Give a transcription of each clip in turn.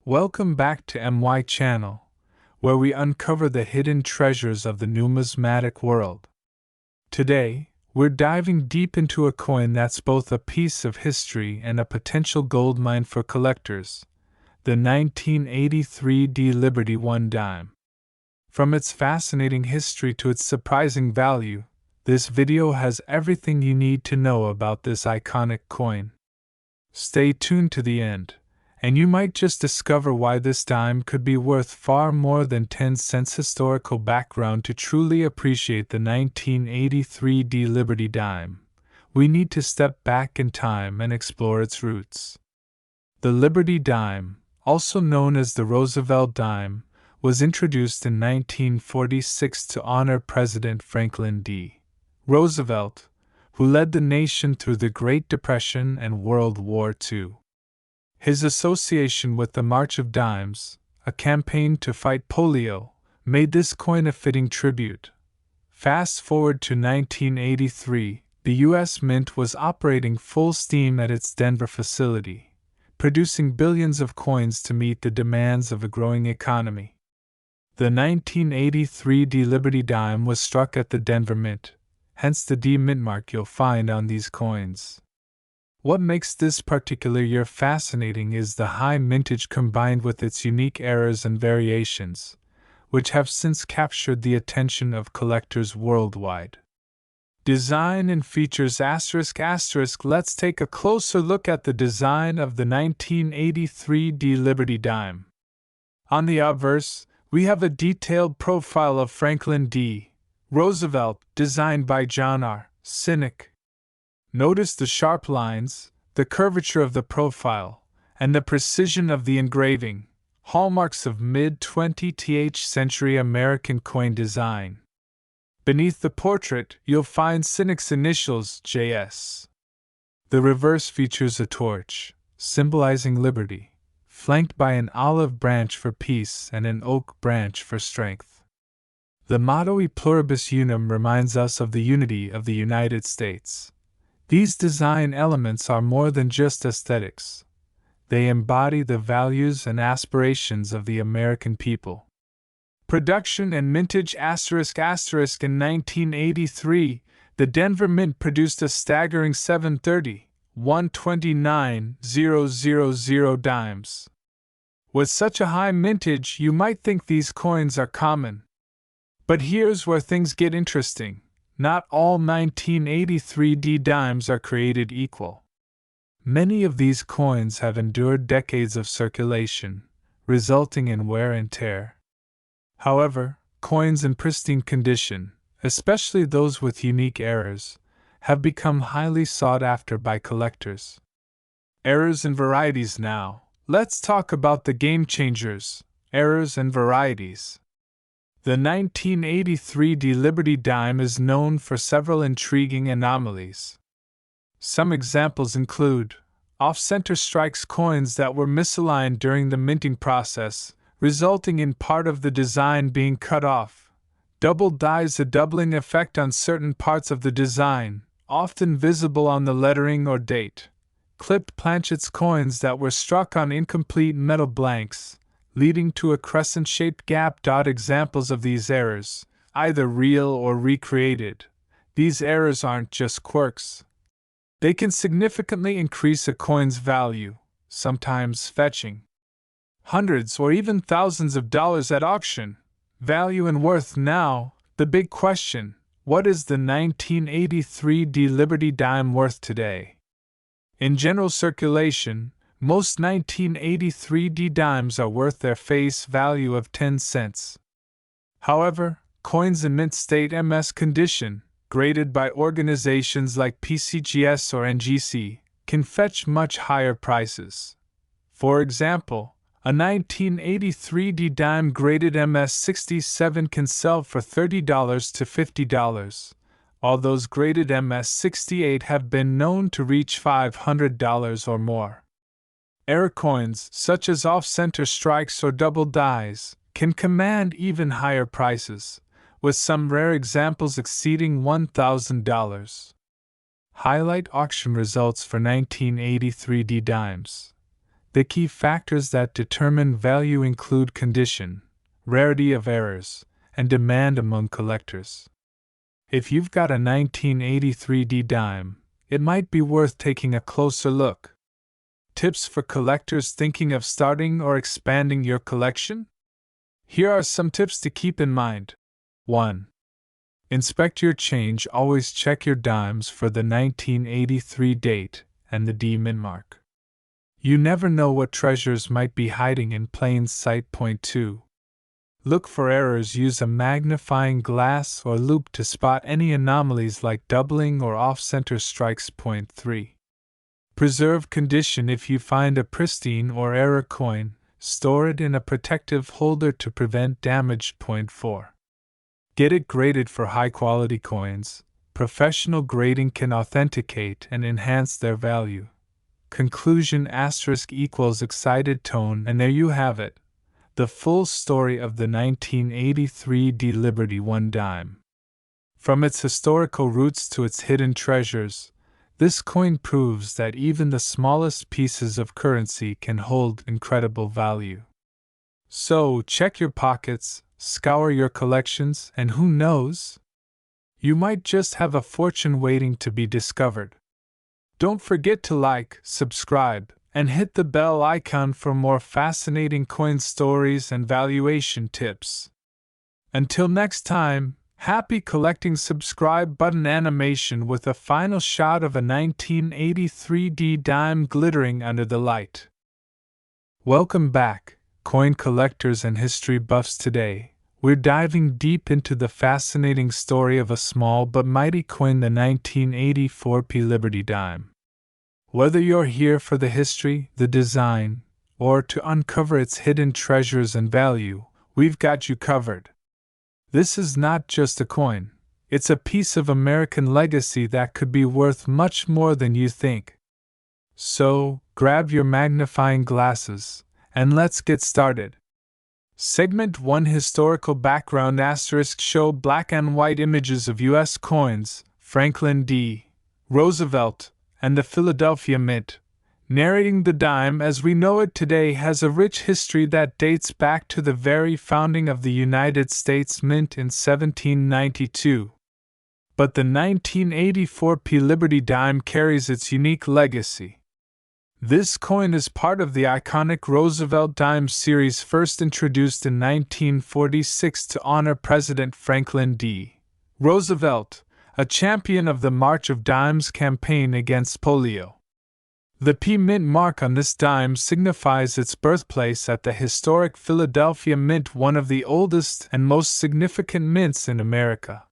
Welcome back to MY Channel, where we uncover the hidden treasures of the numismatic world. Today, we're diving deep into a coin that's both a piece of history and a potential goldmine for collectors, the 1983 D Liberty 1 dime. From its fascinating history to its surprising value, this video has everything you need to know about this iconic coin. Stay tuned to the end, and you might just discover why this dime could be worth far more than 10 cents. Historical background. To truly appreciate the 1983 D Liberty dime, we need to step back in time and explore its roots. The Liberty dime, also known as the Roosevelt dime, was introduced in 1946 to honor President Franklin D. Roosevelt, who led the nation through the Great Depression and World War II. His association with the March of Dimes, a campaign to fight polio, made this coin a fitting tribute. Fast forward to 1983, the U.S. Mint was operating full steam at its Denver facility, producing billions of coins to meet the demands of a growing economy. The 1983 D Liberty dime was struck at the Denver Mint, hence the D mint mark you'll find on these coins. What makes this particular year fascinating is the high mintage combined with its unique errors and variations, which have since captured the attention of collectors worldwide. Design and features ***. Let's take a closer look at the design of the 1983 D Liberty dime. On the obverse, we have a detailed profile of Franklin D. Roosevelt, designed by John R. Sinek. Notice the sharp lines, the curvature of the profile, and the precision of the engraving, hallmarks of mid-20th century American coin design. Beneath the portrait, you'll find Sinek's initials, JS. The reverse features a torch, symbolizing liberty, flanked by an olive branch for peace and an oak branch for strength. The motto E Pluribus Unum reminds us of the unity of the United States. These design elements are more than just aesthetics. They embody the values and aspirations of the American people. Production and mintage ***. In 1983, the Denver Mint produced a staggering 730,129,000 dimes. With such a high mintage, you might think these coins are common. But here's where things get interesting. Not all 1983 D dimes are created equal. Many of these coins have endured decades of circulation, resulting in wear and tear. However, coins in pristine condition, especially those with unique errors, have become highly sought after by collectors. Errors and varieties now. Let's talk about the game changers, errors and varieties. The 1983 D Liberty dime is known for several intriguing anomalies. Some examples include off-center strikes, coins that were misaligned during the minting process, resulting in part of the design being cut off. Double dies, a doubling effect on certain parts of the design, often visible on the lettering or date. Clipped planchets, coins that were struck on incomplete metal blanks, leading to a crescent-shaped gap. Examples of these errors, either real or recreated. These errors aren't just quirks. They can significantly increase a coin's value, sometimes fetching hundreds or even thousands of dollars at auction. Value and worth. Now, the big question: what is the 1983 D Liberty dime worth today? In general circulation, most 1983 D dimes are worth their face value of 10 cents. However, coins in mint state MS condition, graded by organizations like PCGS or NGC, can fetch much higher prices. For example, a 1983 D dime graded MS 67 can sell for $30 to $50, while those graded MS 68 have been known to reach $500 or more. Error coins, such as off-center strikes or double dies, can command even higher prices, with some rare examples exceeding $1,000. Highlight auction results for 1983 D dimes. The key factors that determine value include condition, rarity of errors, and demand among collectors. If you've got a 1983 D dime, it might be worth taking a closer look. Tips for collectors thinking of starting or expanding your collection? Here are some tips to keep in mind. 1. Inspect your change. Always check your dimes for the 1983 date and the D min mark. You never know what treasures might be hiding in plain sight. Point 2. Look for errors. Use a magnifying glass or loupe to spot any anomalies like doubling or off-center strikes. Point 3. Preserve condition. If you find a pristine or error coin, store it in a protective holder to prevent damage. Point 4. Get it graded for high-quality coins. Professional grading can authenticate and enhance their value. Conclusion *= excited tone. And there you have it, the full story of the 1983 D Liberty 1 dime. From its historical roots to its hidden treasures, this coin proves that even the smallest pieces of currency can hold incredible value. So, check your pockets, scour your collections, and who knows? You might just have a fortune waiting to be discovered. Don't forget to like, subscribe, and hit the bell icon for more fascinating coin stories and valuation tips. Until next time, happy collecting. Subscribe button animation with a final shot of a 1983 D dime glittering under the light. Welcome back, coin collectors and history buffs. Today, we're diving deep into the fascinating story of a small but mighty coin, the 1984 P Liberty dime. Whether you're here for the history, the design, or to uncover its hidden treasures and value, we've got you covered. This is not just a coin, it's a piece of American legacy that could be worth much more than you think. So, grab your magnifying glasses, and let's get started. Segment 1: Historical Background * Show black and white images of U.S. coins, Franklin D. Roosevelt, and the Philadelphia Mint. Narrating the dime as we know it today has a rich history that dates back to the very founding of the United States Mint in 1792. But the 1984 P Liberty dime carries its unique legacy. This coin is part of the iconic Roosevelt dime series, first introduced in 1946 to honor President Franklin D. Roosevelt, a champion of the March of Dimes campaign against polio. The P Mint mark on this dime signifies its birthplace at the historic Philadelphia Mint, one of the oldest and most significant mints in America.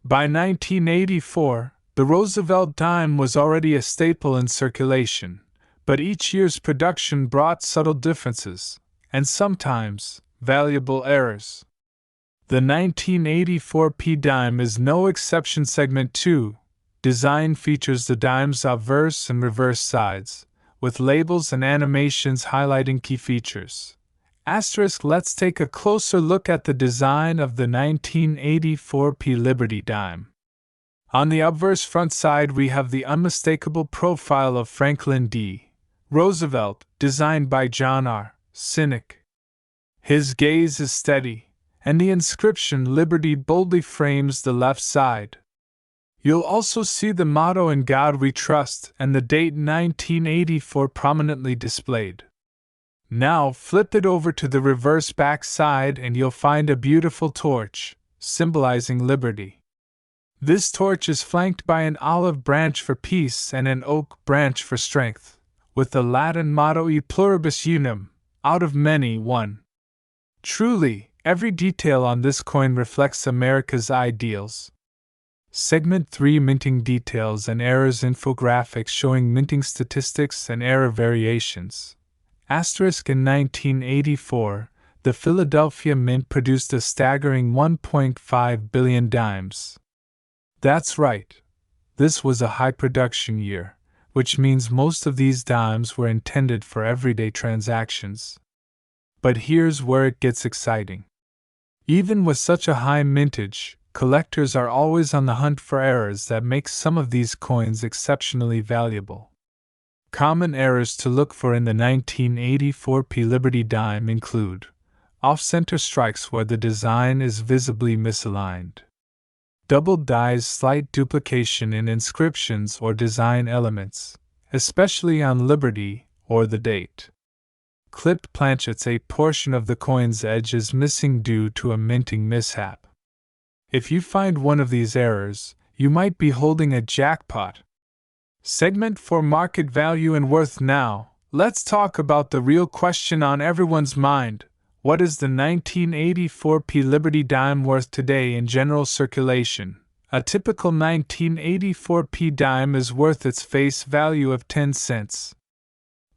By 1984, the Roosevelt dime was already a staple in circulation, but each year's production brought subtle differences, and sometimes valuable errors. The 1984 P dime is no exception. Segment 2: Design features the dime's obverse and reverse sides, with labels and animations highlighting key features. Let's take a closer look at the design of the 1984 P Liberty dime. On the obverse front side we have the unmistakable profile of Franklin D. Roosevelt, designed by John R. Sinek. His gaze is steady, and the inscription Liberty boldly frames the left side. You'll also see the motto "In God We Trust" and the date 1984 prominently displayed. Now flip it over to the reverse back side and you'll find a beautiful torch, symbolizing liberty. This torch is flanked by an olive branch for peace and an oak branch for strength, with the Latin motto "E pluribus unum," out of many one. Truly, every detail on this coin reflects America's ideals. Segment 3: Minting Details and Errors. Infographics showing minting statistics and error variations. In 1984, the Philadelphia Mint produced a staggering 1.5 billion dimes. That's right. This was a high production year, which means most of these dimes were intended for everyday transactions. But here's where it gets exciting. Even with such a high mintage, collectors are always on the hunt for errors that make some of these coins exceptionally valuable. Common errors to look for in the 1984 P Liberty dime include off-center strikes where the design is visibly misaligned, double dies, slight duplication in inscriptions or design elements, especially on Liberty or the date. Clipped planchets, a portion of the coin's edge is missing due to a minting mishap. If you find one of these errors, you might be holding a jackpot. Segment for market value and worth. Now, let's talk about the real question on everyone's mind. What is the 1984 P Liberty dime worth today in general circulation? A typical 1984 P dime is worth its face value of 10 cents.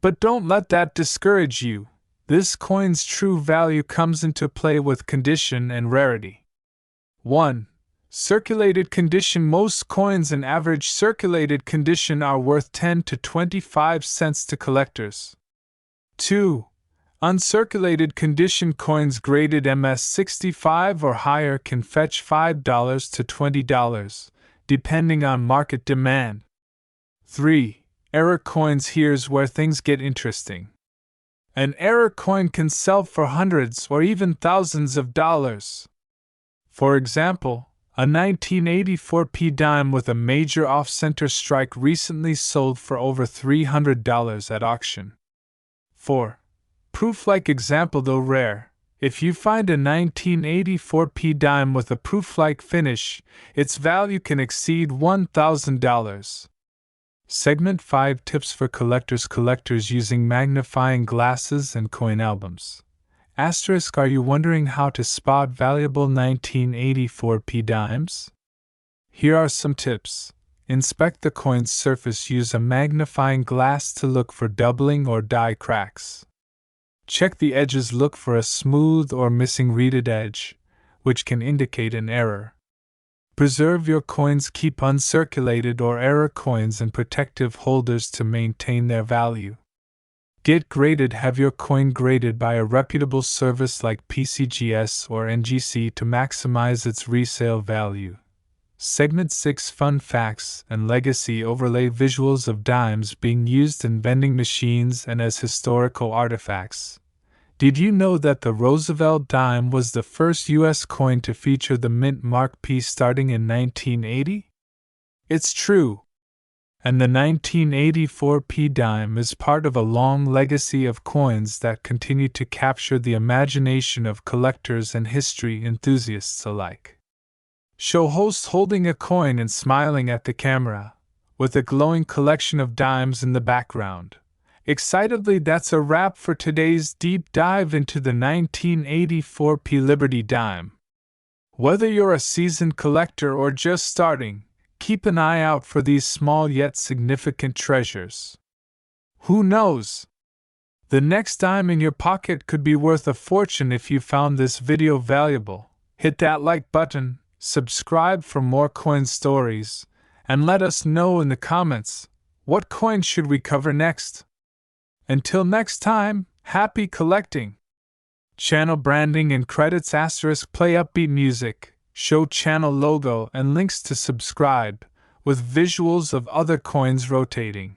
But don't let that discourage you. This coin's true value comes into play with condition and rarity. 1. Circulated condition. Most coins in average circulated condition are worth 10 to 25 cents to collectors. 2. Uncirculated condition coins graded MS65 or higher can fetch $5 to $20, depending on market demand. 3. Error coins. Here's where things get interesting. An error coin can sell for hundreds or even thousands of dollars. For example, a 1984 P dime with a major off-center strike recently sold for over $300 at auction. 4. Proof-like example. Though rare, if you find a 1984 P dime with a proof-like finish, its value can exceed $1,000. Segment 5. Tips for collectors. Collectors using magnifying glasses and coin albums. Asterisk. Are you wondering how to spot valuable 1984 P dimes? Here are some tips. Inspect the coin's surface. Use a magnifying glass to look for doubling or die cracks. Check the edges. Look for a smooth or missing reeded edge, which can indicate an error. Preserve your coins. Keep uncirculated or error coins in protective holders to maintain their value. Get graded. Have your coin graded by a reputable service like PCGS or NGC to maximize its resale value. Segment 6. Fun facts and legacy. Overlay visuals of dimes being used in vending machines and as historical artifacts. Did you know that the Roosevelt dime was the first U.S. coin to feature the mint mark P starting in 1980? It's true. And the 1984 P dime is part of a long legacy of coins that continue to capture the imagination of collectors and history enthusiasts alike. Show host holding a coin and smiling at the camera, with a glowing collection of dimes in the background. Excitedly, that's a wrap for today's deep dive into the 1984 P Liberty dime. Whether you're a seasoned collector or just starting, keep an eye out for these small yet significant treasures. Who knows? The next dime in your pocket could be worth a fortune. If you found this video valuable, hit that like button, subscribe for more coin stories, and let us know in the comments, what coin should we cover next? Until next time, happy collecting! Channel branding and credits. Asterisk. Play upbeat music. Show channel logo and links to subscribe, with visuals of other coins rotating.